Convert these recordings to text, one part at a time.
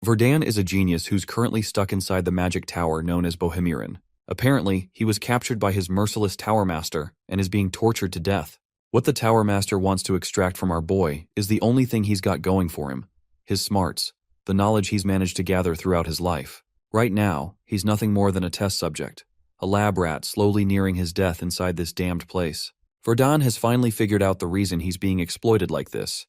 Verdun is a genius who's currently stuck inside the magic tower known as Bohemiran. Apparently, he was captured by his merciless tower master and is being tortured to death. What the tower master wants to extract from our boy is the only thing he's got going for him: his smarts, the knowledge he's managed to gather throughout his life. Right now, he's nothing more than a test subject, a lab rat slowly nearing his death inside this damned place. Verdun has finally figured out the reason he's being exploited like this.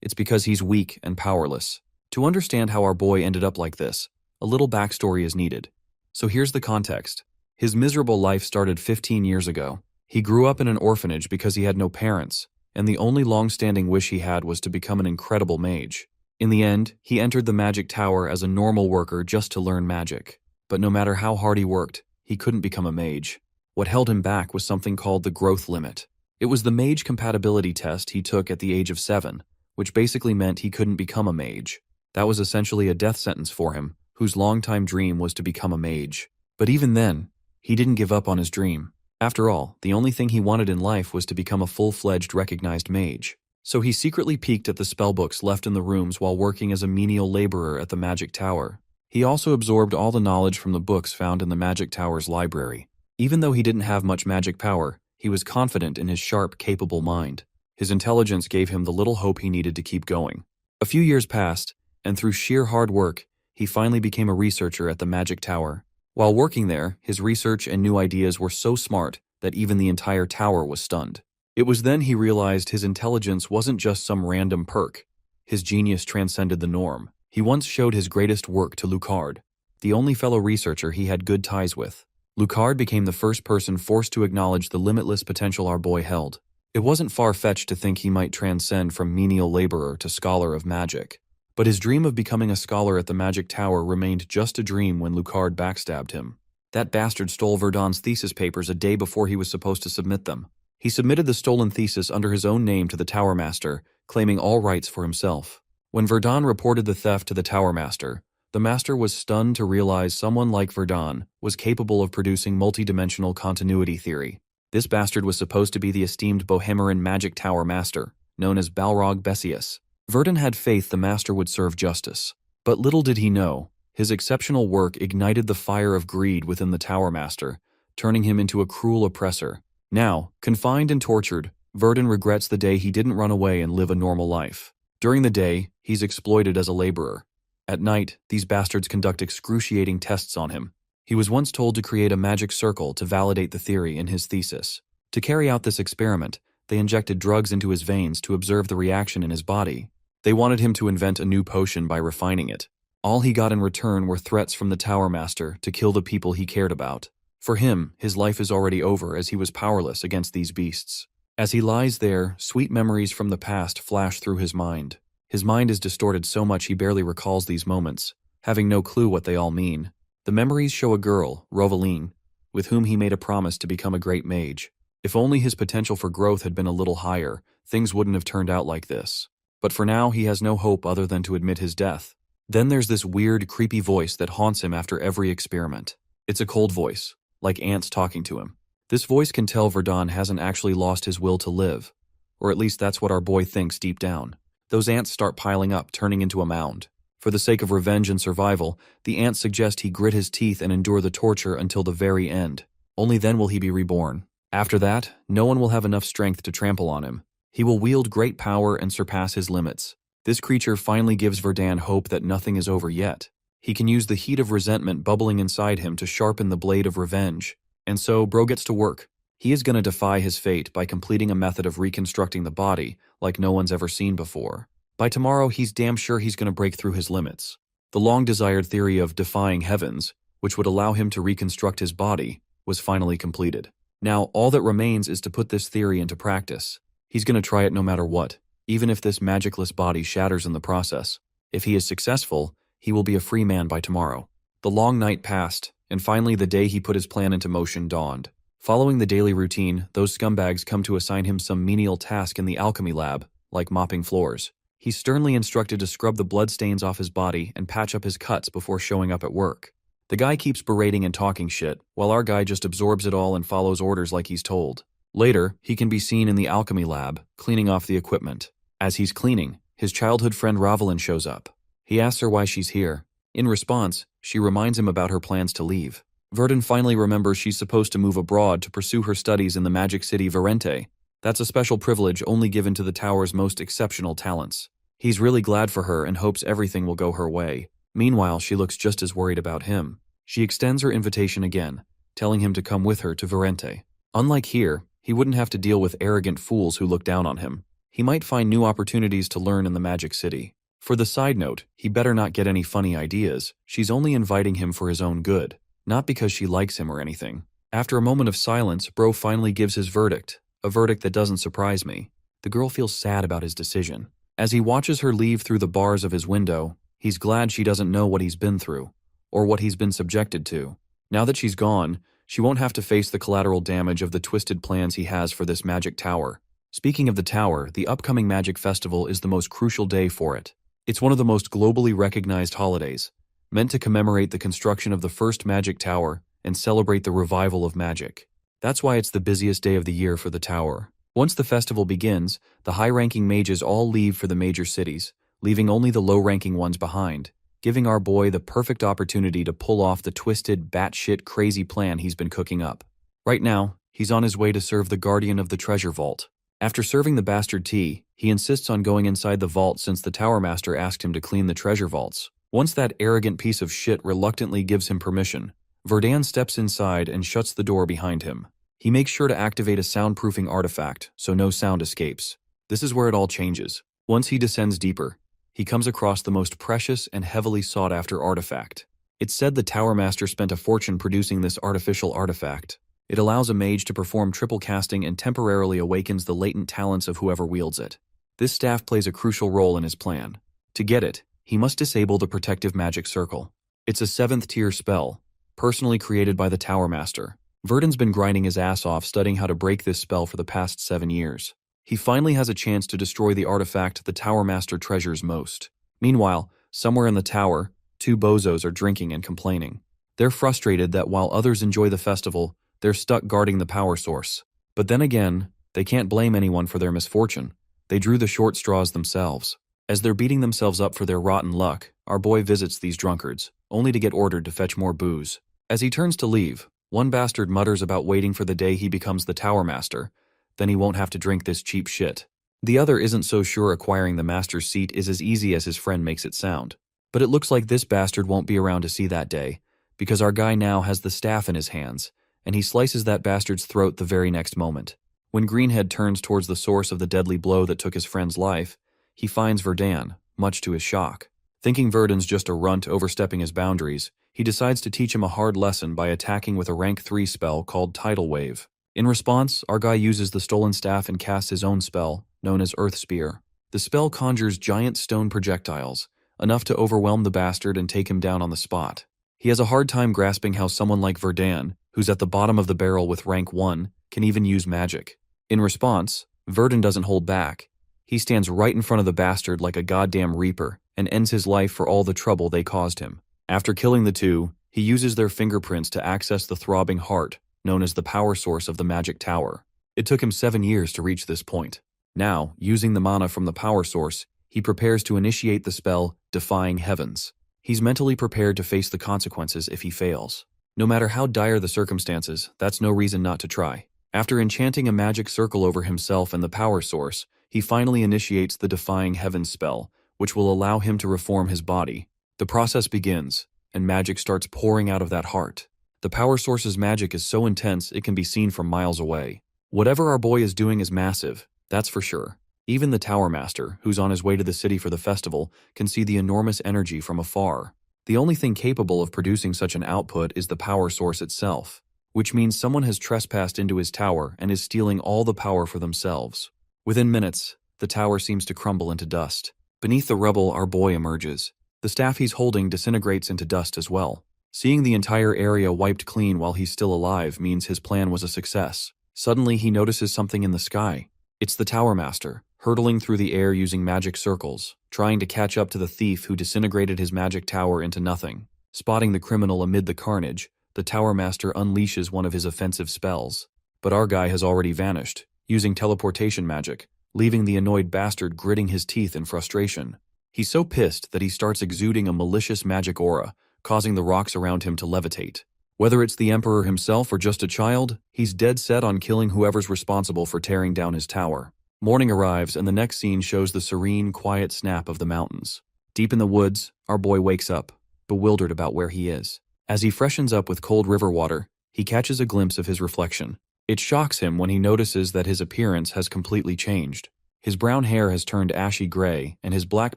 It's because he's weak and powerless. To understand how our boy ended up like this, a little backstory is needed. So here's the context. His miserable life started 15 years ago. He grew up in an orphanage because he had no parents, and the only long-standing wish he had was to become an incredible mage. In the end, he entered the magic tower as a normal worker just to learn magic. But no matter how hard he worked, he couldn't become a mage. What held him back was something called the growth limit. It was the mage compatibility test he took at the age of 7, which basically meant he couldn't become a mage. That was essentially a death sentence for him, whose longtime dream was to become a mage. But even then, he didn't give up on his dream. After all, the only thing he wanted in life was to become a full-fledged recognized mage. So he secretly peeked at the spellbooks left in the rooms while working as a menial laborer at the magic tower. He also absorbed all the knowledge from the books found in the magic tower's library. Even though he didn't have much magic power, he was confident in his sharp, capable mind. His intelligence gave him the little hope he needed to keep going. A few years passed, and through sheer hard work, he finally became a researcher at the magic tower. While working there, his research and new ideas were so smart that even the entire tower was stunned. It was then he realized his intelligence wasn't just some random perk. His genius transcended the norm. He once showed his greatest work to Lucard, the only fellow researcher he had good ties with. Lucard became the first person forced to acknowledge the limitless potential our boy held. It wasn't far-fetched to think he might transcend from menial laborer to scholar of magic. But his dream of becoming a scholar at the magic tower remained just a dream when Lucard backstabbed him. That bastard stole Verdun's thesis papers a day before he was supposed to submit them. He submitted the stolen thesis under his own name to the tower master, claiming all rights for himself. When Verdun reported the theft to the tower master, the master was stunned to realize someone like Verdun was capable of producing multidimensional continuity theory. This bastard was supposed to be the esteemed Bohemiran magic tower master, known as Balrog Bessius. Verdun had faith the master would serve justice. But little did he know, his exceptional work ignited the fire of greed within the tower master, turning him into a cruel oppressor. Now, confined and tortured, Verdun regrets the day he didn't run away and live a normal life. During the day, he's exploited as a laborer. At night, these bastards conduct excruciating tests on him. He was once told to create a magic circle to validate the theory in his thesis. To carry out this experiment, they injected drugs into his veins to observe the reaction in his body. They wanted him to invent a new potion by refining it. All he got in return were threats from the tower master to kill the people he cared about. For him, his life is already over as he was powerless against these beasts. As he lies there, sweet memories from the past flash through his mind. His mind is distorted so much he barely recalls these moments, having no clue what they all mean. The memories show a girl, Rovaline, with whom he made a promise to become a great mage. If only his potential for growth had been a little higher, things wouldn't have turned out like this. But for now, he has no hope other than to admit his death. Then there's this weird, creepy voice that haunts him after every experiment. It's a cold voice, like ants talking to him. This voice can tell Verdun hasn't actually lost his will to live, or at least that's what our boy thinks deep down. Those ants start piling up, turning into a mound. For the sake of revenge and survival, the ants suggest he grit his teeth and endure the torture until the very end. Only then will he be reborn. After that, no one will have enough strength to trample on him. He will wield great power and surpass his limits. This creature finally gives Verdun hope that nothing is over yet. He can use the heat of resentment bubbling inside him to sharpen the blade of revenge. And so, bro gets to work. He is gonna defy his fate by completing a method of reconstructing the body like no one's ever seen before. By tomorrow, he's damn sure he's gonna break through his limits. The long-desired theory of defying heavens, which would allow him to reconstruct his body, was finally completed. Now, all that remains is to put this theory into practice. He's gonna try it no matter what, even if this magicless body shatters in the process. If he is successful, he will be a free man by tomorrow. The long night passed, and finally the day he put his plan into motion dawned. Following the daily routine, those scumbags come to assign him some menial task in the alchemy lab, like mopping floors. He's sternly instructed to scrub the bloodstains off his body and patch up his cuts before showing up at work. The guy keeps berating and talking shit, while our guy just absorbs it all and follows orders like he's told. Later, he can be seen in the alchemy lab, cleaning off the equipment. As he's cleaning, his childhood friend Rovalyn shows up. He asks her why she's here. In response, she reminds him about her plans to leave. Verdun finally remembers she's supposed to move abroad to pursue her studies in the magic city Verente. That's a special privilege only given to the tower's most exceptional talents. He's really glad for her and hopes everything will go her way. Meanwhile, she looks just as worried about him. She extends her invitation again, telling him to come with her to Verente. Unlike here, he wouldn't have to deal with arrogant fools who look down on him. He might find new opportunities to learn in the magic city. For the side note, he better not get any funny ideas. She's only inviting him for his own good, not because she likes him or anything. After a moment of silence, Bro finally gives his verdict, a verdict that doesn't surprise me. The girl feels sad about his decision. As he watches her leave through the bars of his window, he's glad she doesn't know what he's been through, or what he's been subjected to. Now that she's gone, she won't have to face the collateral damage of the twisted plans he has for this magic tower. Speaking of the tower, the upcoming Magic Festival is the most crucial day for it. It's one of the most globally recognized holidays, meant to commemorate the construction of the first magic tower and celebrate the revival of magic. That's why it's the busiest day of the year for the tower. Once the festival begins, the high-ranking mages all leave for the major cities, leaving only the low-ranking ones behind, giving our boy the perfect opportunity to pull off the twisted, batshit crazy plan he's been cooking up. Right now, he's on his way to serve the guardian of the treasure vault. After serving the bastard tea, he insists on going inside the vault since the tower master asked him to clean the treasure vaults. Once that arrogant piece of shit reluctantly gives him permission, Verdun steps inside and shuts the door behind him. He makes sure to activate a soundproofing artifact so no sound escapes. This is where it all changes. Once he descends deeper, he comes across the most precious and heavily sought-after artifact. It's said the tower master spent a fortune producing this artificial artifact. It allows a mage to perform triple casting and temporarily awakens the latent talents of whoever wields it. This staff plays a crucial role in his plan. To get it, he must disable the protective magic circle. It's a 7th-tier spell, personally created by the tower master. Verdun's been grinding his ass off studying how to break this spell for the past 7 years. He finally has a chance to destroy the artifact the tower master treasures most. Meanwhile, somewhere in the tower, 2 bozos are drinking and complaining. They're frustrated that while others enjoy the festival, they're stuck guarding the power source. But then again, they can't blame anyone for their misfortune. They drew the short straws themselves. As they're beating themselves up for their rotten luck, our boy visits these drunkards, only to get ordered to fetch more booze. As he turns to leave, one bastard mutters about waiting for the day he becomes the tower master, then he won't have to drink this cheap shit. The other isn't so sure acquiring the master's seat is as easy as his friend makes it sound. But it looks like this bastard won't be around to see that day, because our guy now has the staff in his hands, and he slices that bastard's throat the very next moment. When Greenhead turns towards the source of the deadly blow that took his friend's life, he finds Verdun, much to his shock. Thinking Verdun's just a runt overstepping his boundaries, he decides to teach him a hard lesson by attacking with a rank 3 spell called Tidal Wave. In response, our guy uses the stolen staff and casts his own spell, known as Earth Spear. The spell conjures giant stone projectiles, enough to overwhelm the bastard and take him down on the spot. He has a hard time grasping how someone like Verdun, who's at the bottom of the barrel with rank 1, can even use magic. In response, Verdun doesn't hold back. He stands right in front of the bastard like a goddamn reaper and ends his life for all the trouble they caused him. After killing the two, he uses their fingerprints to access the throbbing heart, known as the power source of the magic tower. It took him 7 years to reach this point. Now, using the mana from the power source, he prepares to initiate the spell Defying Heavens. He's mentally prepared to face the consequences if he fails. No matter how dire the circumstances, that's no reason not to try. After enchanting a magic circle over himself and the power source, he finally initiates the Defying Heavens spell, which will allow him to reform his body. The process begins, and magic starts pouring out of that heart. The power source's magic is so intense it can be seen from miles away. Whatever our boy is doing is massive, that's for sure. Even the Tower Master, who's on his way to the city for the festival, can see the enormous energy from afar. The only thing capable of producing such an output is the power source itself, which means someone has trespassed into his tower and is stealing all the power for themselves. Within minutes, the tower seems to crumble into dust. Beneath the rubble, our boy emerges. The staff he's holding disintegrates into dust as well. Seeing the entire area wiped clean while he's still alive means his plan was a success. Suddenly, he notices something in the sky. It's the Tower Master, hurtling through the air using magic circles, trying to catch up to the thief who disintegrated his magic tower into nothing. Spotting the criminal amid the carnage, the Tower Master unleashes one of his offensive spells. But our guy has already vanished, using teleportation magic, leaving the annoyed bastard gritting his teeth in frustration. He's so pissed that he starts exuding a malicious magic aura, causing the rocks around him to levitate. Whether it's the Emperor himself or just a child, he's dead set on killing whoever's responsible for tearing down his tower. Morning arrives and the next scene shows the serene, quiet snap of the mountains. Deep in the woods, our boy wakes up, bewildered about where he is. As he freshens up with cold river water, he catches a glimpse of his reflection. It shocks him when he notices that his appearance has completely changed. His brown hair has turned ashy gray, and his black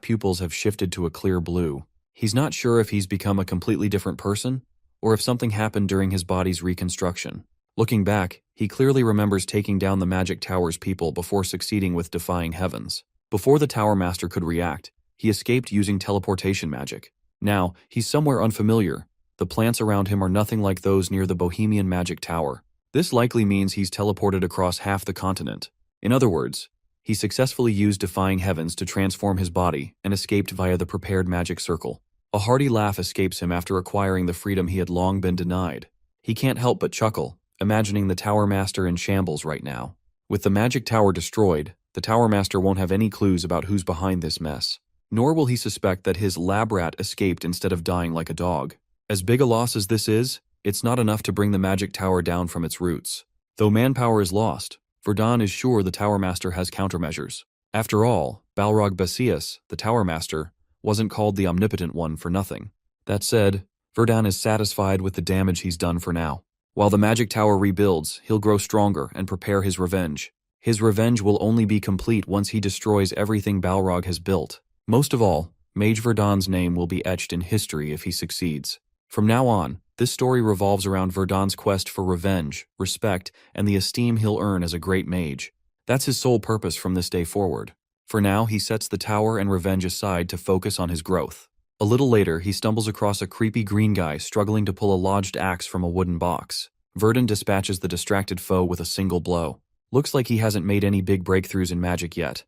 pupils have shifted to a clear blue. He's not sure if he's become a completely different person, or if something happened during his body's reconstruction. Looking back, he clearly remembers taking down the Magic Tower's people before succeeding with defying heavens. Before the Tower Master could react, he escaped using teleportation magic. Now, he's somewhere unfamiliar. The plants around him are nothing like those near the Bohemian Magic Tower. This likely means he's teleported across half the continent. In other words, he successfully used defying heavens to transform his body and escaped via the prepared magic circle. A hearty laugh escapes him after acquiring the freedom he had long been denied. He can't help but chuckle, imagining the Tower Master in shambles right now. With the Magic Tower destroyed, the Tower Master won't have any clues about who's behind this mess. Nor will he suspect that his lab rat escaped instead of dying like a dog. As big a loss as this is, it's not enough to bring the Magic Tower down from its roots. Though manpower is lost, Verdun is sure the Tower Master has countermeasures. After all, Balrog Basius, the Tower Master, wasn't called the Omnipotent One for nothing. That said, Verdun is satisfied with the damage he's done for now. While the Magic Tower rebuilds, he'll grow stronger and prepare his revenge. His revenge will only be complete once he destroys everything Balrog has built. Most of all, Mage Verdun's name will be etched in history if he succeeds. From now on, this story revolves around Verdun's quest for revenge, respect, and the esteem he'll earn as a great mage. That's his sole purpose from this day forward. For now, he sets the tower and revenge aside to focus on his growth. A little later, he stumbles across a creepy green guy struggling to pull a lodged axe from a wooden box. Verdun dispatches the distracted foe with a single blow. Looks like he hasn't made any big breakthroughs in magic yet.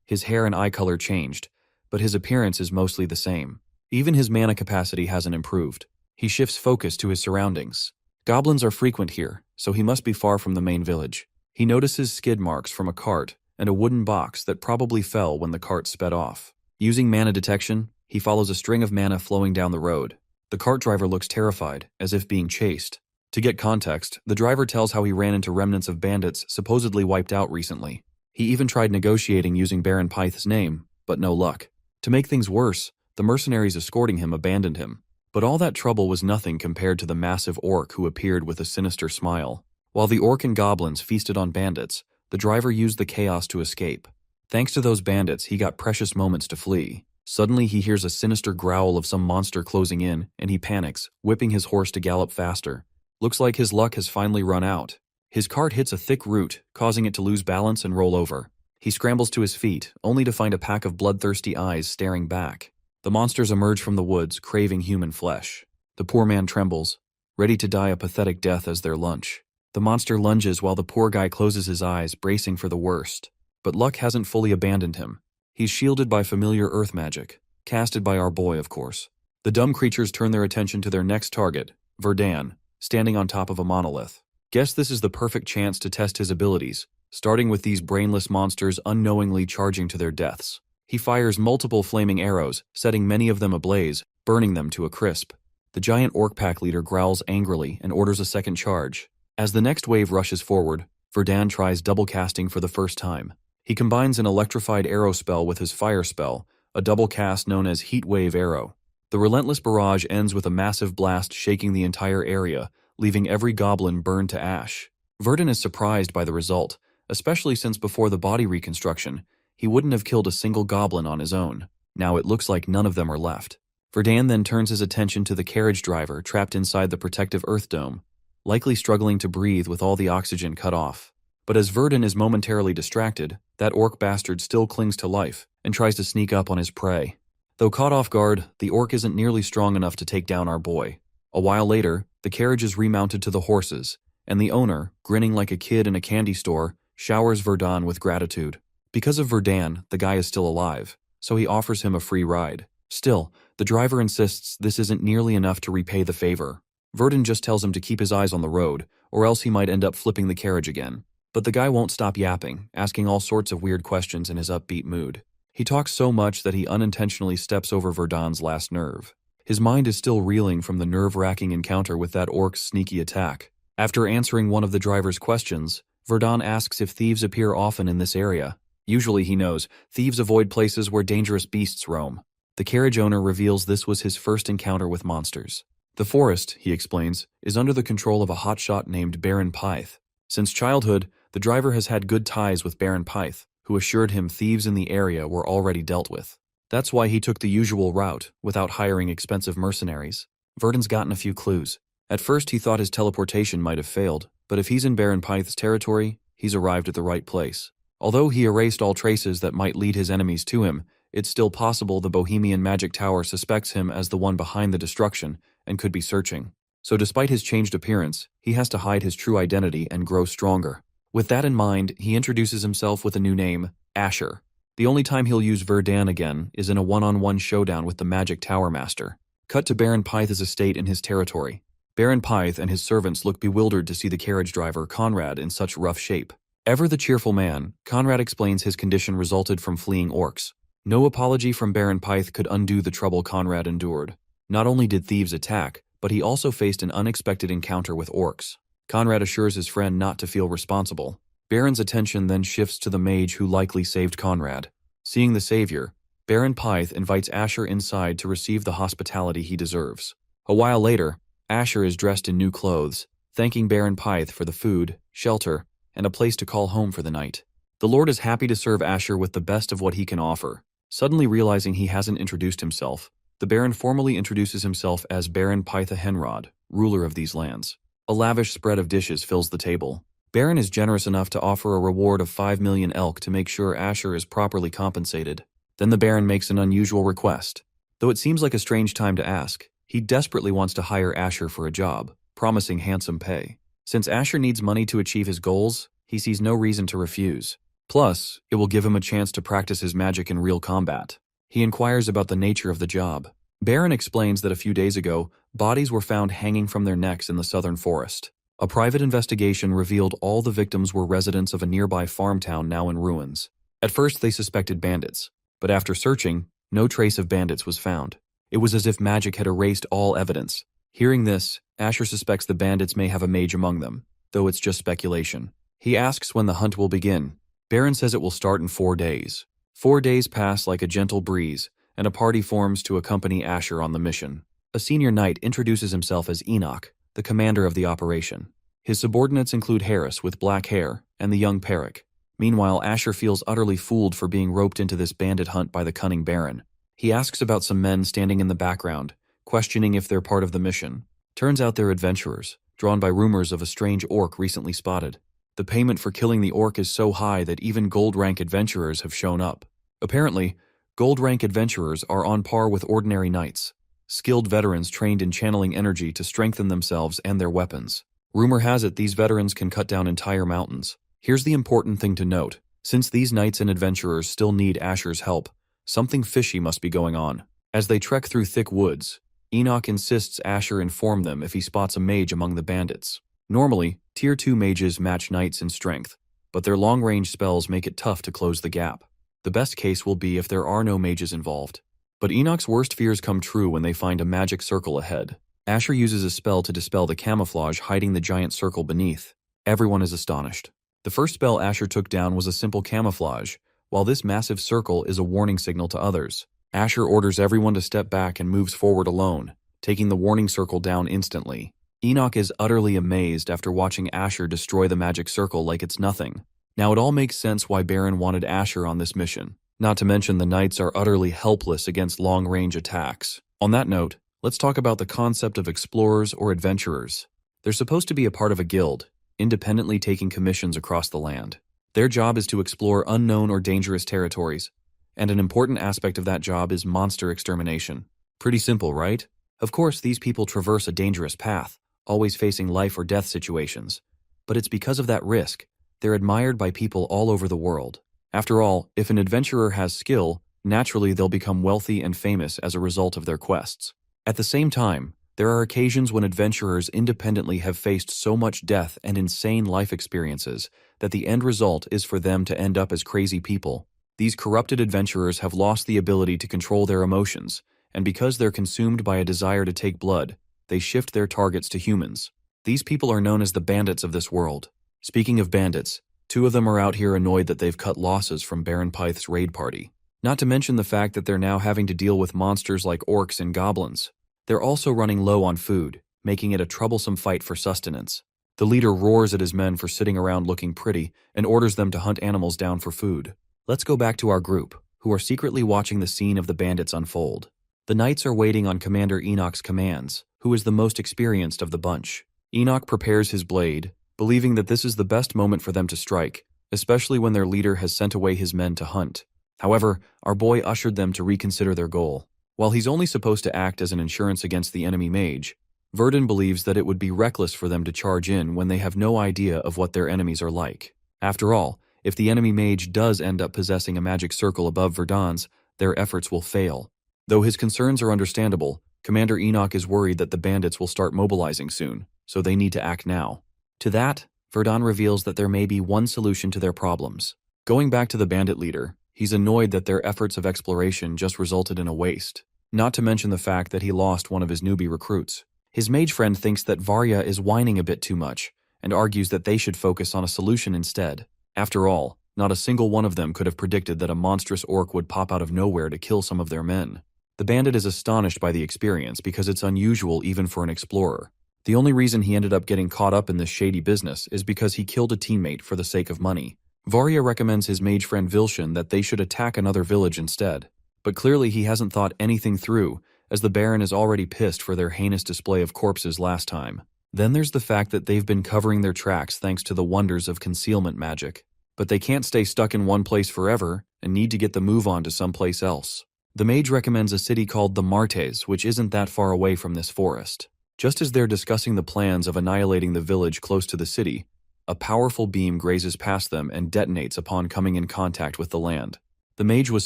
His hair and eye color changed, but his appearance is mostly the same. Even his mana capacity hasn't improved. He shifts focus to his surroundings. Goblins are frequent here, so he must be far from the main village. He notices skid marks from a cart and a wooden box that probably fell when the cart sped off. Using mana detection, he follows a string of mana flowing down the road. The cart driver looks terrified, as if being chased. To get context, the driver tells how he ran into remnants of bandits supposedly wiped out recently. He even tried negotiating using Baron Pythe's name, but no luck. To make things worse, the mercenaries escorting him abandoned him. But all that trouble was nothing compared to the massive orc who appeared with a sinister smile. While the orc and goblins feasted on bandits, the driver used the chaos to escape. Thanks to those bandits, he got precious moments to flee. Suddenly he hears a sinister growl of some monster closing in, and he panics, whipping his horse to gallop faster. Looks like his luck has finally run out. His cart hits a thick root, causing it to lose balance and roll over. He scrambles to his feet, only to find a pack of bloodthirsty eyes staring back. The monsters emerge from the woods, craving human flesh. The poor man trembles, ready to die a pathetic death as their lunch. The monster lunges while the poor guy closes his eyes, bracing for the worst. But luck hasn't fully abandoned him. He's shielded by familiar earth magic, casted by our boy, of course. The dumb creatures turn their attention to their next target, Verdun, standing on top of a monolith. Guess this is the perfect chance to test his abilities, starting with these brainless monsters unknowingly charging to their deaths. He fires multiple flaming arrows, setting many of them ablaze, burning them to a crisp. The giant orc pack leader growls angrily and orders a second charge. As the next wave rushes forward, Verdun tries double casting for the first time. He combines an electrified arrow spell with his fire spell, a double cast known as Heat Wave Arrow. The relentless barrage ends with a massive blast shaking the entire area, leaving every goblin burned to ash. Verdun is surprised by the result, especially since before the body reconstruction, he wouldn't have killed a single goblin on his own. Now it looks like none of them are left. Verdun then turns his attention to the carriage driver trapped inside the protective earth dome, likely struggling to breathe with all the oxygen cut off. But as Verdun is momentarily distracted, that orc bastard still clings to life and tries to sneak up on his prey. Though caught off guard, the orc isn't nearly strong enough to take down our boy. A while later, the carriage is remounted to the horses, and the owner, grinning like a kid in a candy store, showers Verdun with gratitude. Because of Verdun, the guy is still alive, so he offers him a free ride. Still, the driver insists this isn't nearly enough to repay the favor. Verdun just tells him to keep his eyes on the road, or else he might end up flipping the carriage again. But the guy won't stop yapping, asking all sorts of weird questions in his upbeat mood. He talks so much that he unintentionally steps over Verdon's last nerve. His mind is still reeling from the nerve-wracking encounter with that orc's sneaky attack. After answering one of the driver's questions, Verdon asks if thieves appear often in this area. Usually, he knows, thieves avoid places where dangerous beasts roam. The carriage owner reveals this was his first encounter with monsters. The forest, he explains, is under the control of a hotshot named Baron Pythe. Since childhood, the driver has had good ties with Baron Pythe, who assured him thieves in the area were already dealt with. That's why he took the usual route, without hiring expensive mercenaries. Verdon's gotten a few clues. At first he thought his teleportation might have failed, but if he's in Baron Pythe's territory, he's arrived at the right place. Although he erased all traces that might lead his enemies to him, it's still possible the Bohemian Magic Tower suspects him as the one behind the destruction and could be searching. So despite his changed appearance, he has to hide his true identity and grow stronger. With that in mind, he introduces himself with a new name, Asher. The only time he'll use Verdon again is in a one-on-one showdown with the Magic Tower Master. Cut to Baron Pythe's estate in his territory. Baron Pythe and his servants look bewildered to see the carriage driver, Conrad, in such rough shape. Ever the cheerful man, Conrad explains his condition resulted from fleeing orcs. No apology from Baron Pythe could undo the trouble Conrad endured. Not only did thieves attack, but he also faced an unexpected encounter with orcs. Conrad assures his friend not to feel responsible. Baron's attention then shifts to the mage who likely saved Conrad. Seeing the savior, Baron Pythe invites Asher inside to receive the hospitality he deserves. A while later, Asher is dressed in new clothes, thanking Baron Pythe for the food, shelter, and a place to call home for the night. The Lord is happy to serve Asher with the best of what he can offer. Suddenly realizing he hasn't introduced himself, the Baron formally introduces himself as Baron Pythe Henrod, ruler of these lands. A lavish spread of dishes fills the table. Baron is generous enough to offer a reward of 5 million elk to make sure Asher is properly compensated. Then the Baron makes an unusual request. Though it seems like a strange time to ask, he desperately wants to hire Asher for a job, promising handsome pay. Since Asher needs money to achieve his goals, he sees no reason to refuse. Plus, it will give him a chance to practice his magic in real combat. He inquires about the nature of the job. Baron explains that a few days ago, bodies were found hanging from their necks in the southern forest. A private investigation revealed all the victims were residents of a nearby farm town now in ruins. At first they suspected bandits, but after searching, no trace of bandits was found. It was as if magic had erased all evidence. Hearing this, Asher suspects the bandits may have a mage among them, though it's just speculation. He asks when the hunt will begin. Baron says it will start in 4 days. 4 days pass like a gentle breeze, and a party forms to accompany Asher on the mission. A senior knight introduces himself as Enoch, the commander of the operation. His subordinates include Harris with black hair and the young Peric. Meanwhile, Asher feels utterly fooled for being roped into this bandit hunt by the cunning Baron. He asks about some men standing in the background, questioning if they're part of the mission. Turns out they're adventurers, drawn by rumors of a strange orc recently spotted. The payment for killing the orc is so high that even gold-rank adventurers have shown up. Apparently, gold-rank adventurers are on par with ordinary knights, skilled veterans trained in channeling energy to strengthen themselves and their weapons. Rumor has it these veterans can cut down entire mountains. Here's the important thing to note. Since these knights and adventurers still need Asher's help, something fishy must be going on. As they trek through thick woods, Enoch insists Asher inform them if he spots a mage among the bandits. Normally, Tier 2 mages match knights in strength, but their long-range spells make it tough to close the gap. The best case will be if there are no mages involved. But Enoch's worst fears come true when they find a magic circle ahead. Asher uses a spell to dispel the camouflage hiding the giant circle beneath. Everyone is astonished. The first spell Asher took down was a simple camouflage, while this massive circle is a warning signal to others. Asher orders everyone to step back and moves forward alone, taking the warning circle down instantly. Enoch is utterly amazed after watching Asher destroy the magic circle like it's nothing. Now it all makes sense why Baron wanted Asher on this mission. Not to mention the knights are utterly helpless against long-range attacks. On that note, let's talk about the concept of explorers or adventurers. They're supposed to be a part of a guild, independently taking commissions across the land. Their job is to explore unknown or dangerous territories, and an important aspect of that job is monster extermination. Pretty simple, right? Of course, these people traverse a dangerous path, always facing life or death situations. But it's because of that risk, they're admired by people all over the world. After all, if an adventurer has skill, naturally they'll become wealthy and famous as a result of their quests. At the same time, there are occasions when adventurers independently have faced so much death and insane life experiences that the end result is for them to end up as crazy people. These corrupted adventurers have lost the ability to control their emotions, and because they're consumed by a desire to take blood, they shift their targets to humans. These people are known as the bandits of this world. Speaking of bandits, two of them are out here annoyed that they've cut losses from Baron Pythe's raid party. Not to mention the fact that they're now having to deal with monsters like orcs and goblins. They're also running low on food, making it a troublesome fight for sustenance. The leader roars at his men for sitting around looking pretty and orders them to hunt animals down for food. Let's go back to our group, who are secretly watching the scene of the bandits unfold. The knights are waiting on Commander Enoch's commands, who is the most experienced of the bunch. Enoch prepares his blade, believing that this is the best moment for them to strike, especially when their leader has sent away his men to hunt. However, our boy ushered them to reconsider their goal. While he's only supposed to act as an insurance against the enemy mage, Verdun believes that it would be reckless for them to charge in when they have no idea of what their enemies are like. After all, if the enemy mage does end up possessing a magic circle above Verdun's, their efforts will fail. Though his concerns are understandable, Commander Enoch is worried that the bandits will start mobilizing soon, so they need to act now. To that, Verdun reveals that there may be one solution to their problems. Going back to the bandit leader, he's annoyed that their efforts of exploration just resulted in a waste, not to mention the fact that he lost one of his newbie recruits. His mage friend thinks that Varya is whining a bit too much, and argues that they should focus on a solution instead. After all, not a single one of them could have predicted that a monstrous orc would pop out of nowhere to kill some of their men. The bandit is astonished by the experience because it's unusual even for an explorer. The only reason he ended up getting caught up in this shady business is because he killed a teammate for the sake of money. Varya recommends his mage friend Vilshin that they should attack another village instead, but clearly he hasn't thought anything through, as the Baron is already pissed for their heinous display of corpses last time. Then there's the fact that they've been covering their tracks thanks to the wonders of concealment magic. But they can't stay stuck in one place forever and need to get the move on to someplace else. The mage recommends a city called the Martes, which isn't that far away from this forest. Just as they're discussing the plans of annihilating the village close to the city, a powerful beam grazes past them and detonates upon coming in contact with the land. The mage was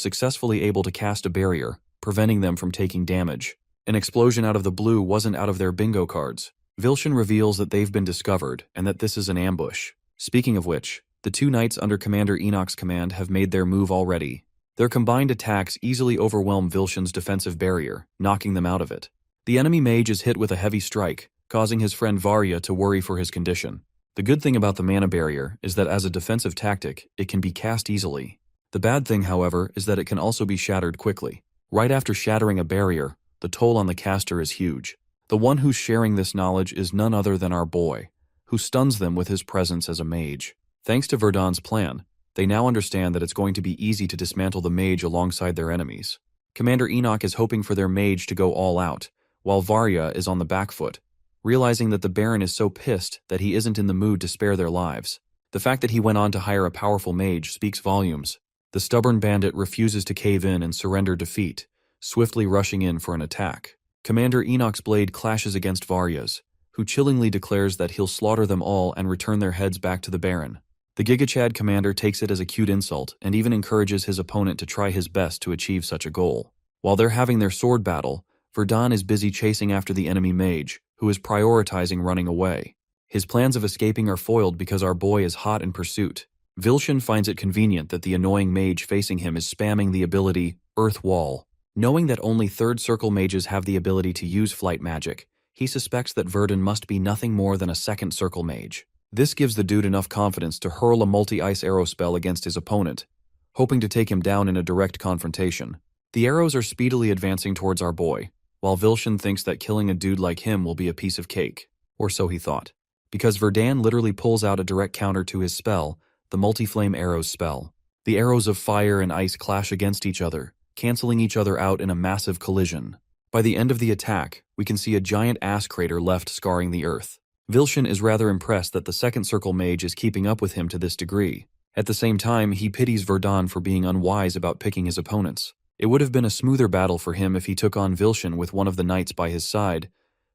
successfully able to cast a barrier, preventing them from taking damage. An explosion out of the blue wasn't out of their bingo cards. Vilshin reveals that they've been discovered and that this is an ambush. Speaking of which, the two knights under Commander Enoch's command have made their move already. Their combined attacks easily overwhelm Vilshin's defensive barrier, knocking them out of it. The enemy mage is hit with a heavy strike, causing his friend Varya to worry for his condition. The good thing about the mana barrier is that as a defensive tactic, it can be cast easily. The bad thing, however, is that it can also be shattered quickly. Right after shattering a barrier, the toll on the caster is huge. The one who's sharing this knowledge is none other than our boy, who stuns them with his presence as a mage. Thanks to Verdun's plan, they now understand that it's going to be easy to dismantle the mage alongside their enemies. Commander Enoch is hoping for their mage to go all out, while Varya is on the back foot, realizing that the Baron is so pissed that he isn't in the mood to spare their lives. The fact that he went on to hire a powerful mage speaks volumes. The stubborn bandit refuses to cave in and surrender defeat, swiftly rushing in for an attack. Commander Enoch's blade clashes against Varya's, who chillingly declares that he'll slaughter them all and return their heads back to the Baron. The Gigachad commander takes it as a cute insult and even encourages his opponent to try his best to achieve such a goal. While they're having their sword battle, Verdun is busy chasing after the enemy mage, who is prioritizing running away. His plans of escaping are foiled because our boy is hot in pursuit. Vilshin finds it convenient that the annoying mage facing him is spamming the ability Earth Wall. Knowing that only third circle mages have the ability to use flight magic, he suspects that Verdun must be nothing more than a second circle mage. This gives the dude enough confidence to hurl a multi-ice arrow spell against his opponent, hoping to take him down in a direct confrontation. The arrows are speedily advancing towards our boy, while Vilshin thinks that killing a dude like him will be a piece of cake, or so he thought, because Verdun literally pulls out a direct counter to his spell, the multi-flame arrows spell. The arrows of fire and ice clash against each other, canceling each other out in a massive collision. By the end of the attack, we can see a giant ass crater left scarring the earth. Vilshin is rather impressed that the second circle mage is keeping up with him to this degree. At the same time, he pities Verdun for being unwise about picking his opponents. It would have been a smoother battle for him if he took on Vilshin with one of the knights by his side,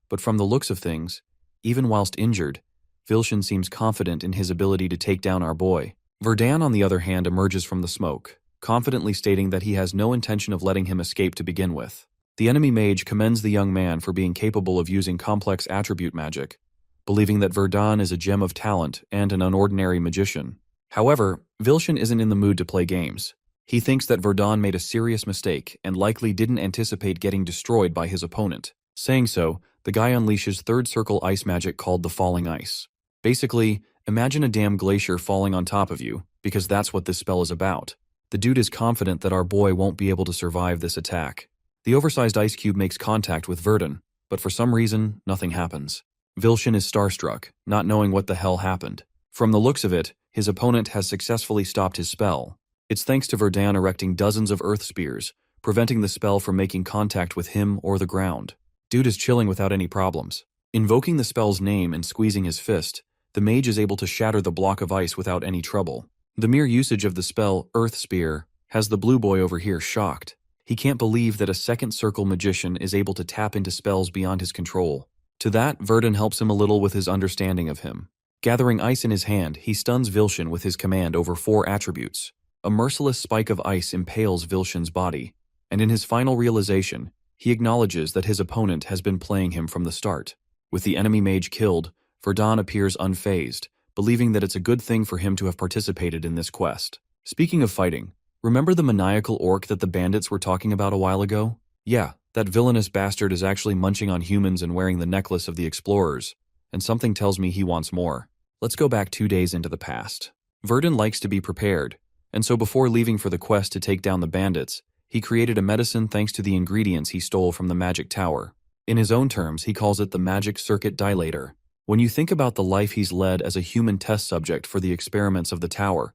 but from the looks of things, even whilst injured, Vilshin seems confident in his ability to take down our boy. Verdun, on the other hand, emerges from the smoke, confidently stating that he has no intention of letting him escape to begin with. The enemy mage commends the young man for being capable of using complex attribute magic, believing that Verdun is a gem of talent and an unordinary magician. However, Vilshin isn't in the mood to play games. He thinks that Verdun made a serious mistake and likely didn't anticipate getting destroyed by his opponent. Saying so, the guy unleashes third circle ice magic called the Falling Ice. Basically, imagine a damn glacier falling on top of you, because that's what this spell is about. The dude is confident that our boy won't be able to survive this attack. The oversized ice cube makes contact with Verdun, but for some reason, nothing happens. Vilshin is starstruck, not knowing what the hell happened. From the looks of it, his opponent has successfully stopped his spell. It's thanks to Verdun erecting dozens of earth spears, preventing the spell from making contact with him or the ground. Dude is chilling without any problems. Invoking the spell's name and squeezing his fist, the mage is able to shatter the block of ice without any trouble. The mere usage of the spell Earth Spear has the blue boy over here shocked. He can't believe that a second circle magician is able to tap into spells beyond his control. To that, Verdun helps him a little with his understanding of him. Gathering ice in his hand, he stuns Vilshin with his command over 4 attributes. A merciless spike of ice impales Vilshin's body, and in his final realization, he acknowledges that his opponent has been playing him from the start. With the enemy mage killed, Verdun appears unfazed, believing that it's a good thing for him to have participated in this quest. Speaking of fighting, remember the maniacal orc that the bandits were talking about a while ago? Yeah, that villainous bastard is actually munching on humans and wearing the necklace of the explorers, and something tells me he wants more. Let's go back 2 days into the past. Verdun likes to be prepared, and so before leaving for the quest to take down the bandits, he created a medicine thanks to the ingredients he stole from the magic tower. In his own terms, he calls it the magic circuit dilator. When you think about the life he's led as a human test subject for the experiments of the tower,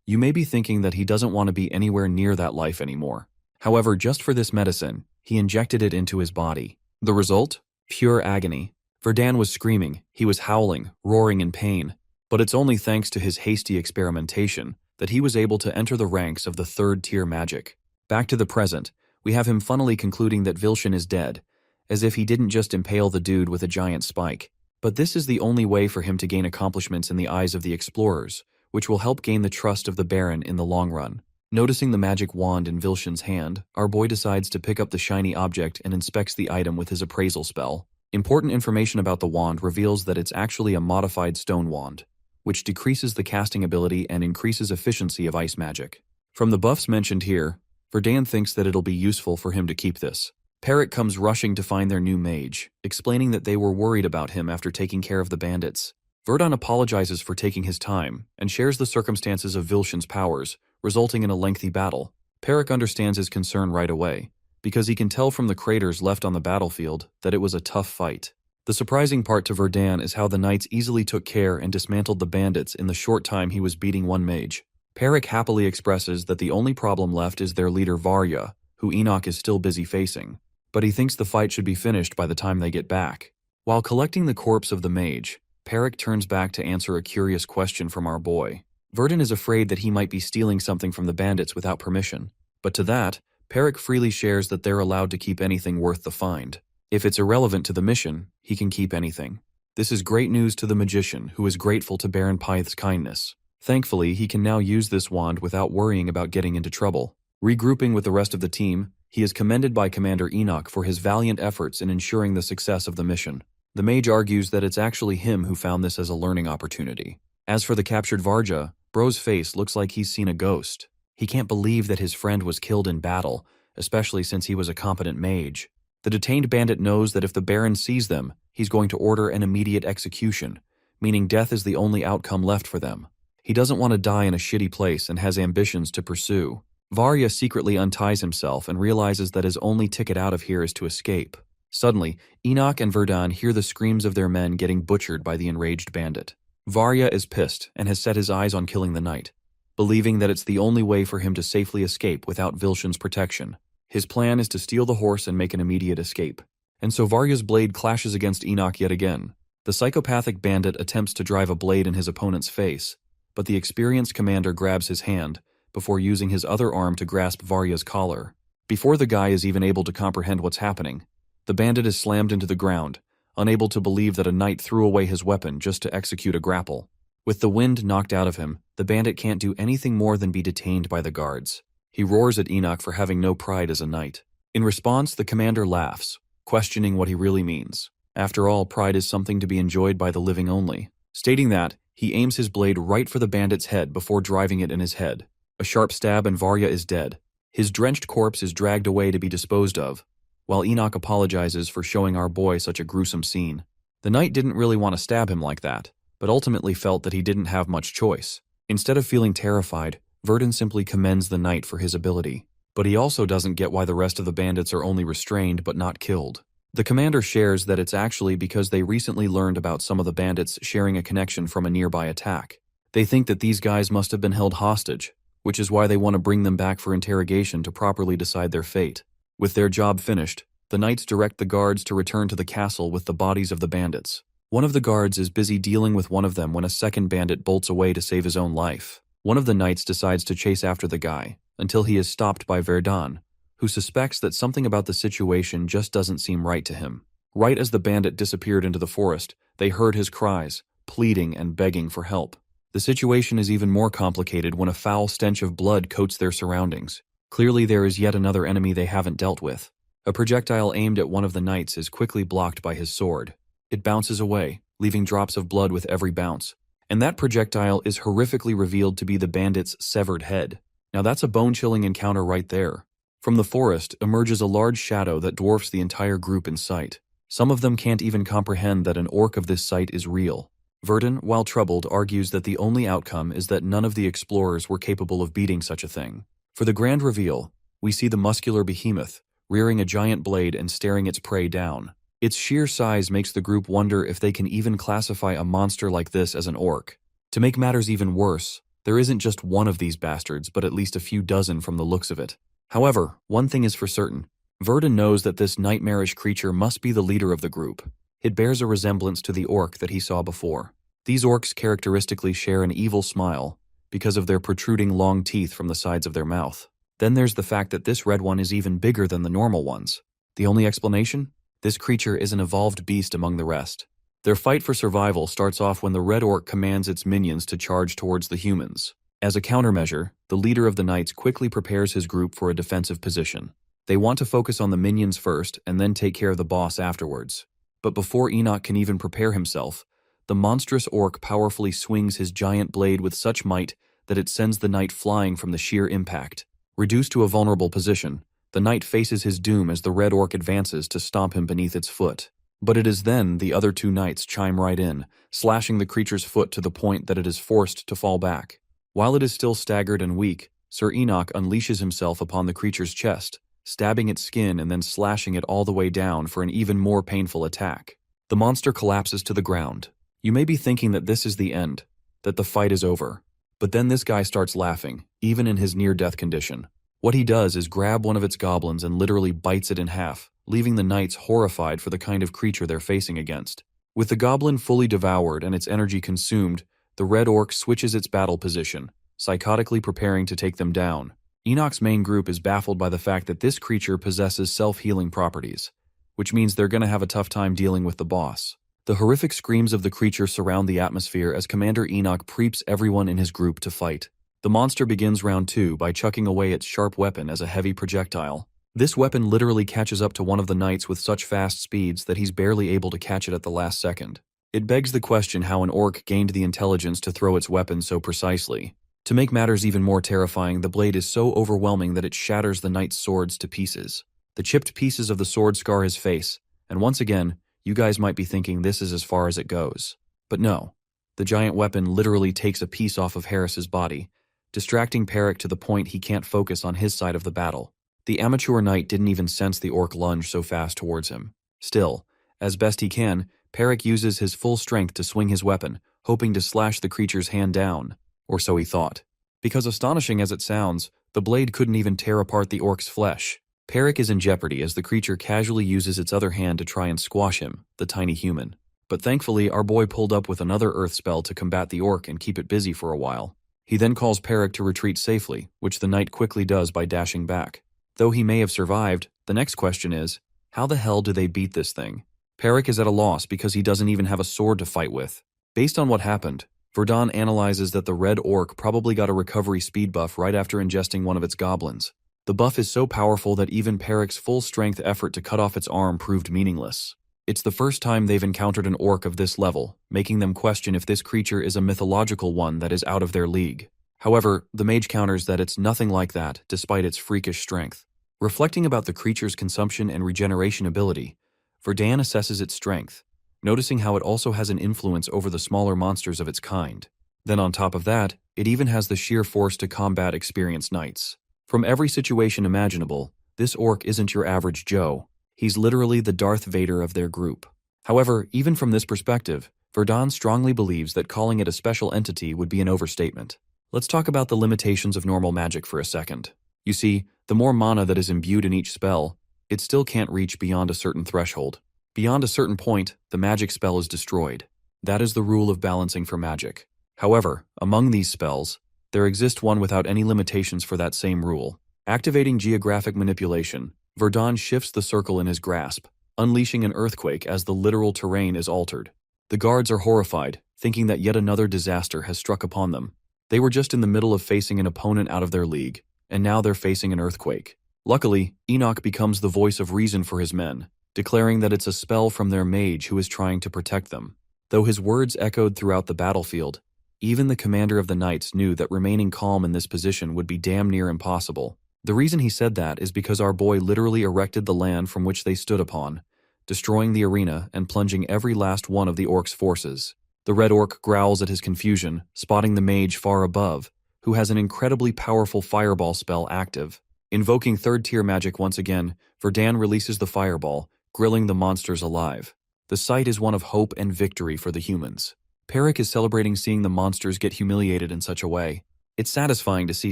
you may be thinking that he doesn't want to be anywhere near that life anymore. However, just for this medicine, he injected it into his body. The result? Pure agony. Verdun was screaming, he was howling, roaring in pain, but it's only thanks to his hasty experimentation that he was able to enter the ranks of the 3rd tier magic. Back to the present, we have him funnily concluding that Vilshin is dead, as if he didn't just impale the dude with a giant spike. But this is the only way for him to gain accomplishments in the eyes of the explorers, which will help gain the trust of the Baron in the long run. Noticing the magic wand in Vilshin's hand, our boy decides to pick up the shiny object and inspects the item with his appraisal spell. Important information about the wand reveals that it's actually a modified stone wand, which decreases the casting ability and increases efficiency of ice magic. From the buffs mentioned here, Verdun thinks that it'll be useful for him to keep this. Perrick comes rushing to find their new mage, explaining that they were worried about him after taking care of the bandits. Verdun apologizes for taking his time and shares the circumstances of Vilshin's powers, resulting in a lengthy battle. Perrick understands his concern right away, because he can tell from the craters left on the battlefield that it was a tough fight. The surprising part to Verdun is how the knights easily took care and dismantled the bandits in the short time he was beating one mage. Perrick happily expresses that the only problem left is their leader Varya, who Enoch is still busy facing, but he thinks the fight should be finished by the time they get back. While collecting the corpse of the mage, Perrick turns back to answer a curious question from our boy. Verdun is afraid that he might be stealing something from the bandits without permission, but to that, Perrick freely shares that they're allowed to keep anything worth the find. If it's irrelevant to the mission, he can keep anything. This is great news to the magician, who is grateful to Baron Pythe's kindness. Thankfully, he can now use this wand without worrying about getting into trouble. Regrouping with the rest of the team, he is commended by Commander Enoch for his valiant efforts in ensuring the success of the mission. The mage argues that it's actually him who found this as a learning opportunity. As for the captured Varja, Bro's face looks like he's seen a ghost. He can't believe that his friend was killed in battle, especially since he was a competent mage. The detained bandit knows that if the Baron sees them, he's going to order an immediate execution, meaning death is the only outcome left for them. He doesn't want to die in a shitty place and has ambitions to pursue. Varya secretly unties himself and realizes that his only ticket out of here is to escape. Suddenly, Enoch and Verdun hear the screams of their men getting butchered by the enraged bandit. Varya is pissed and has set his eyes on killing the knight, believing that it's the only way for him to safely escape without Vilshin's protection. His plan is to steal the horse and make an immediate escape. And so Varya's blade clashes against Enoch yet again. The psychopathic bandit attempts to drive a blade in his opponent's face, but the experienced commander grabs his hand before using his other arm to grasp Varya's collar. Before the guy is even able to comprehend what's happening, the bandit is slammed into the ground, unable to believe that a knight threw away his weapon just to execute a grapple. With the wind knocked out of him, the bandit can't do anything more than be detained by the guards. He roars at Enoch for having no pride as a knight. In response, the commander laughs, questioning what he really means. After all, pride is something to be enjoyed by the living only. Stating that, he aims his blade right for the bandit's head before driving it in his head. A sharp stab and Varya is dead. His drenched corpse is dragged away to be disposed of, while Enoch apologizes for showing our boy such a gruesome scene. The knight didn't really want to stab him like that, but ultimately felt that he didn't have much choice. Instead of feeling terrified, Verdun simply commends the knight for his ability. But he also doesn't get why the rest of the bandits are only restrained but not killed. The commander shares that it's actually because they recently learned about some of the bandits sharing a connection from a nearby attack. They think that these guys must have been held hostage, which is why they want to bring them back for interrogation to properly decide their fate. With their job finished, the knights direct the guards to return to the castle with the bodies of the bandits. One of the guards is busy dealing with one of them when a second bandit bolts away to save his own life. One of the knights decides to chase after the guy, until he is stopped by Verdun, who suspects that something about the situation just doesn't seem right to him. Right as the bandit disappeared into the forest, they heard his cries, pleading and begging for help. The situation is even more complicated when a foul stench of blood coats their surroundings. Clearly there is yet another enemy they haven't dealt with. A projectile aimed at one of the knights is quickly blocked by his sword. It bounces away, leaving drops of blood with every bounce. And that projectile is horrifically revealed to be the bandit's severed head. Now that's a bone-chilling encounter right there. From the forest emerges a large shadow that dwarfs the entire group in sight. Some of them can't even comprehend that an orc of this size is real. Verdun, while troubled, argues that the only outcome is that none of the explorers were capable of beating such a thing. For the grand reveal, we see the muscular behemoth, rearing a giant blade and staring its prey down. Its sheer size makes the group wonder if they can even classify a monster like this as an orc. To make matters even worse, there isn't just one of these bastards, but at least a few dozen from the looks of it. However, one thing is for certain. Verdun knows that this nightmarish creature must be the leader of the group. It bears a resemblance to the orc that he saw before. These orcs characteristically share an evil smile because of their protruding long teeth from the sides of their mouth. Then there's the fact that this red one is even bigger than the normal ones. The only explanation? This creature is an evolved beast among the rest. Their fight for survival starts off when the red orc commands its minions to charge towards the humans. As a countermeasure, the leader of the knights quickly prepares his group for a defensive position. They want to focus on the minions first and then take care of the boss afterwards. But before Enoch can even prepare himself, the monstrous orc powerfully swings his giant blade with such might that it sends the knight flying from the sheer impact. Reduced to a vulnerable position, the knight faces his doom as the red orc advances to stomp him beneath its foot. But it is then the other two knights chime right in, slashing the creature's foot to the point that it is forced to fall back. While it is still staggered and weak, Sir Enoch unleashes himself upon the creature's chest, stabbing its skin and then slashing it all the way down for an even more painful attack. The monster collapses to the ground. You may be thinking that this is the end, that the fight is over. But then this guy starts laughing, even in his near-death condition. What he does is grab one of its goblins and literally bites it in half, leaving the knights horrified for the kind of creature they're facing against. With the goblin fully devoured and its energy consumed, the red orc switches its battle position, psychotically preparing to take them down. Enoch's main group is baffled by the fact that this creature possesses self-healing properties, which means they're going to have a tough time dealing with the boss. The horrific screams of the creature surround the atmosphere as Commander Enoch preeps everyone in his group to fight. The monster begins round 2 by chucking away its sharp weapon as a heavy projectile. This weapon literally catches up to one of the knights with such fast speeds that he's barely able to catch it at the last second. It begs the question how an orc gained the intelligence to throw its weapon so precisely. To make matters even more terrifying, the blade is so overwhelming that it shatters the knight's swords to pieces. The chipped pieces of the sword scar his face, and once again, you guys might be thinking this is as far as it goes. But no, the giant weapon literally takes a piece off of Harris's body, distracting Perrick to the point he can't focus on his side of the battle. The amateur knight didn't even sense the orc lunge so fast towards him. Still, as best he can, Perrick uses his full strength to swing his weapon, hoping to slash the creature's hand down. Or so he thought. Because astonishing as it sounds, the blade couldn't even tear apart the orc's flesh. Perrick is in jeopardy as the creature casually uses its other hand to try and squash him, the tiny human. But thankfully, our boy pulled up with another earth spell to combat the orc and keep it busy for a while. He then calls Perrick to retreat safely, which the knight quickly does by dashing back. Though he may have survived, the next question is, how the hell do they beat this thing? Perrick is at a loss because he doesn't even have a sword to fight with. Based on what happened, Verdun analyzes that the red orc probably got a recovery speed buff right after ingesting one of its goblins. The buff is so powerful that even Perrick's full-strength effort to cut off its arm proved meaningless. It's the first time they've encountered an orc of this level, making them question if this creature is a mythological one that is out of their league. However, the mage counters that it's nothing like that despite its freakish strength. Reflecting about the creature's consumption and regeneration ability, Verdun assesses its strength, noticing how it also has an influence over the smaller monsters of its kind. Then on top of that, it even has the sheer force to combat experienced knights. From every situation imaginable, this orc isn't your average Joe. He's literally the Darth Vader of their group. However, even from this perspective, Verdun strongly believes that calling it a special entity would be an overstatement. Let's talk about the limitations of normal magic for a second. You see, the more mana that is imbued in each spell, it still can't reach beyond a certain threshold. Beyond a certain point, the magic spell is destroyed. That is the rule of balancing for magic. However, among these spells, there exists one without any limitations for that same rule. Activating geographic manipulation, Verdun shifts the circle in his grasp, unleashing an earthquake as the literal terrain is altered. The guards are horrified, thinking that yet another disaster has struck upon them. They were just in the middle of facing an opponent out of their league, and now they're facing an earthquake. Luckily, Enoch becomes the voice of reason for his men, declaring that it's a spell from their mage who is trying to protect them. Though his words echoed throughout the battlefield, even the commander of the knights knew that remaining calm in this position would be damn near impossible. The reason he said that is because our boy literally erected the land from which they stood upon, destroying the arena and plunging every last one of the orc's forces. The red orc growls at his confusion, spotting the mage far above, who has an incredibly powerful fireball spell active. Invoking third-tier magic once again, Verdun releases the fireball, grilling the monsters alive. The sight is one of hope and victory for the humans. Peric is celebrating seeing the monsters get humiliated in such a way. It's satisfying to see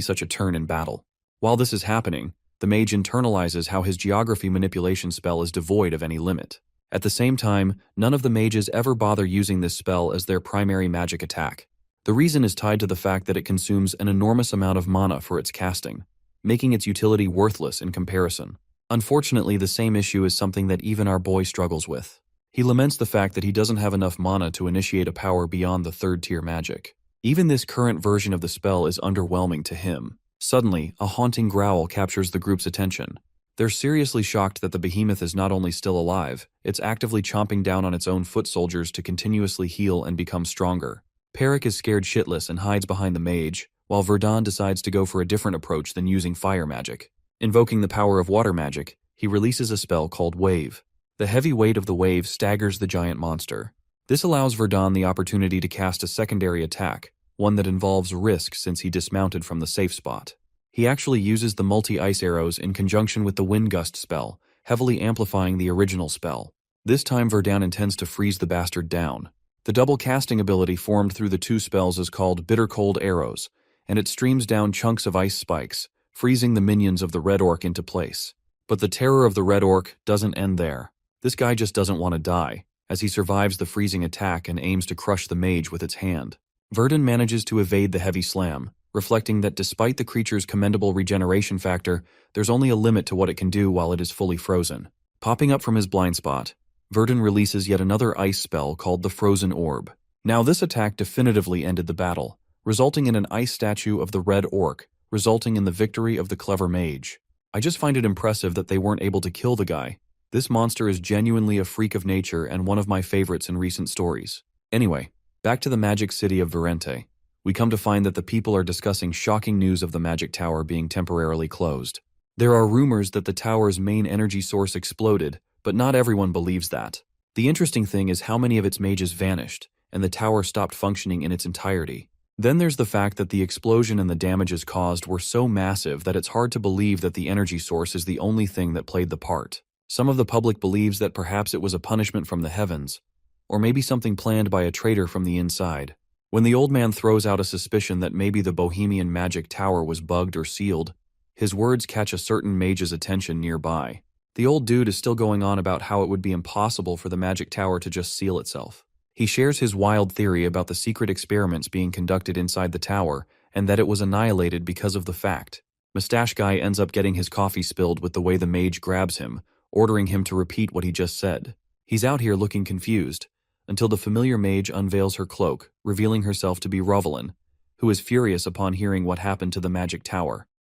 such a turn in battle. While this is happening, the mage internalizes how his geography manipulation spell is devoid of any limit. At the same time, none of the mages ever bother using this spell as their primary magic attack. The reason is tied to the fact that it consumes an enormous amount of mana for its casting, making its utility worthless in comparison. Unfortunately, the same issue is something that even our boy struggles with. He laments the fact that he doesn't have enough mana to initiate a power beyond the third-tier magic. Even this current version of the spell is underwhelming to him. Suddenly, a haunting growl captures the group's attention. They're seriously shocked that the behemoth is not only still alive, it's actively chomping down on its own foot soldiers to continuously heal and become stronger. Peric is scared shitless and hides behind the mage, while Verdun decides to go for a different approach than using fire magic. Invoking the power of water magic, he releases a spell called Wave. The heavy weight of the wave staggers the giant monster. This allows Verdun the opportunity to cast a secondary attack, one that involves risk since he dismounted from the safe spot. He actually uses the multi-ice arrows in conjunction with the wind gust spell, heavily amplifying the original spell. This time Verdun intends to freeze the bastard down. The double casting ability formed through the two spells is called Bitter Cold Arrows, and it streams down chunks of ice spikes, freezing the minions of the red orc into place. But the terror of the red orc doesn't end there. This guy just doesn't want to die, as he survives the freezing attack and aims to crush the mage with its hand. Verdun manages to evade the heavy slam, reflecting that despite the creature's commendable regeneration factor, there's only a limit to what it can do while it is fully frozen. Popping up from his blind spot, Verdun releases yet another ice spell called the Frozen Orb. Now this attack definitively ended the battle, resulting in an ice statue of the red orc, resulting in the victory of the clever mage. I just find it impressive that they weren't able to kill the guy. This monster is genuinely a freak of nature and one of my favorites in recent stories. Anyway, back to the magic city of Virente. We come to find that the people are discussing shocking news of the magic tower being temporarily closed. There are rumors that the tower's main energy source exploded, but not everyone believes that. The interesting thing is how many of its mages vanished, and the tower stopped functioning in its entirety. Then there's the fact that the explosion and the damages caused were so massive that it's hard to believe that the energy source is the only thing that played the part. Some of the public believes that perhaps it was a punishment from the heavens, or maybe something planned by a traitor from the inside. When the old man throws out a suspicion that maybe the Bohemian magic tower was bugged or sealed, his words catch a certain mage's attention nearby. The old dude is still going on about how it would be impossible for the magic tower to just seal itself. He shares his wild theory about the secret experiments being conducted inside the tower and that it was annihilated because of the fact. Mustache Guy ends up getting his coffee spilled with the way the mage grabs him, ordering him to repeat what he just said. He's out here looking confused, until the familiar mage unveils her cloak, revealing herself to be Rovalyn, who is furious upon hearing what happened to the magic tower.